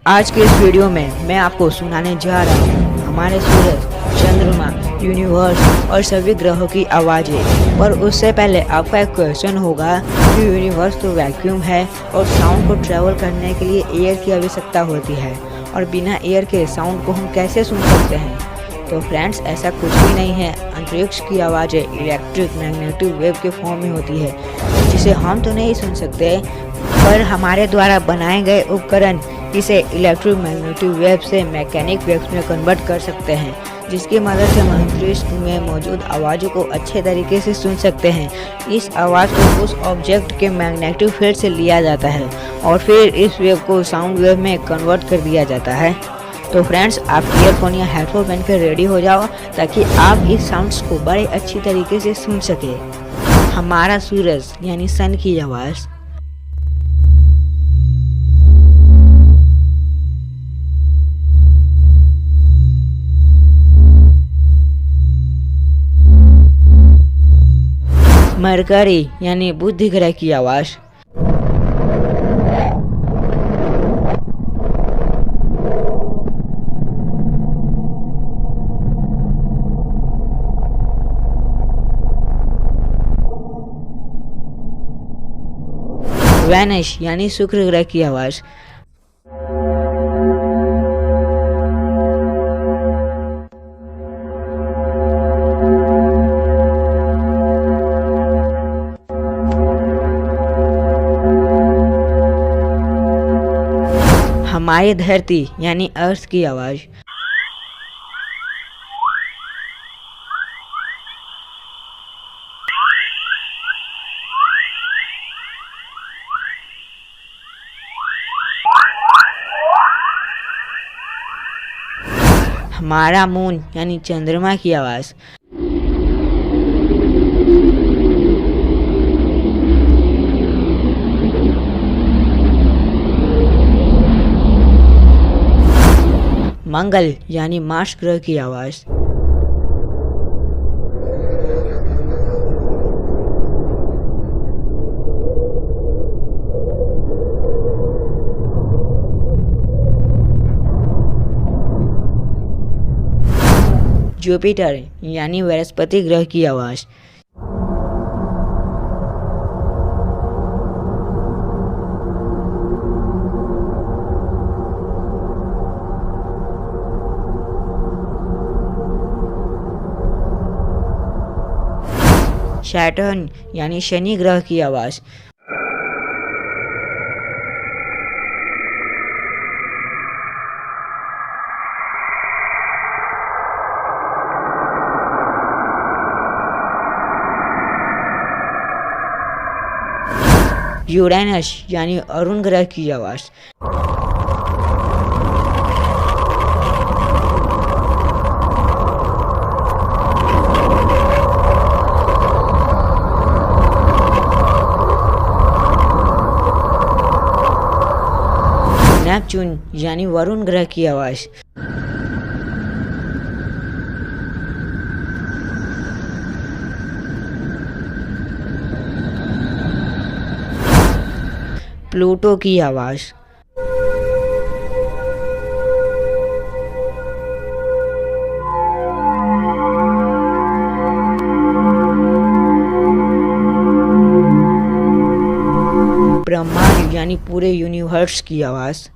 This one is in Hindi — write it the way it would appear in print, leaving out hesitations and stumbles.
आज के इस वीडियो में मैं आपको सुनाने जा रहा हूँ हमारे सूरज, चंद्रमा, यूनिवर्स और सभी ग्रहों की आवाज़ें। पर उससे पहले आपका एक क्वेश्चन होगा कि यूनिवर्स तो वैक्यूम है और साउंड को ट्रैवल करने के लिए एयर की आवश्यकता होती है, और बिना एयर के साउंड को हम कैसे सुन सकते हैं। तो फ्रेंड्स, ऐसा कुछ भी नहीं है। अंतरिक्ष की आवाज़ें इलेक्ट्रिक मैग्नेटिक वेव के फॉर्म में होती है, जिसे हम तो नहीं सुन सकते, पर हमारे द्वारा बनाए गए उपकरण इसे इलेक्ट्रिक मैग्नेटिक वेव से मैकेनिक वेव्स में कन्वर्ट कर सकते हैं, जिसकी मदद से हम अंतरिक्ष में मौजूद आवाज़ों को अच्छे तरीके से सुन सकते हैं। इस आवाज़ को उस ऑब्जेक्ट के मैग्नेटिक फील्ड से लिया जाता है और फिर इस वेव को साउंड वेव में कन्वर्ट कर दिया जाता है। तो फ्रेंड्स, आप ईयरफोन या हेडफोन पहन कर रेडी हो जाओ ताकि आप इस साउंड्स को बड़े अच्छी तरीके से सुन सके। हमारा सूरज यानी सन की आवाज़। मरकरी यानी बुध ग्रह की आवाज़। वेनस यानी शुक्र ग्रह की आवाज़। हमारी धरती यानी अर्थ की आवाज़। हमारा मून यानी चंद्रमा की आवाज़। मंगल यानी मार्स ग्रह की आवाज़। जुपिटर यानी बृहस्पति ग्रह की आवाज़। सैटर्न यानी शनि ग्रह की आवाज़। यूरेनस यानी अरुण ग्रह की आवाज़। नेपच्यून यानी वरुण ग्रह की आवाज़। प्लूटो की आवाज़। ब्रह्मांड यानी पूरे यूनिवर्स की आवाज़।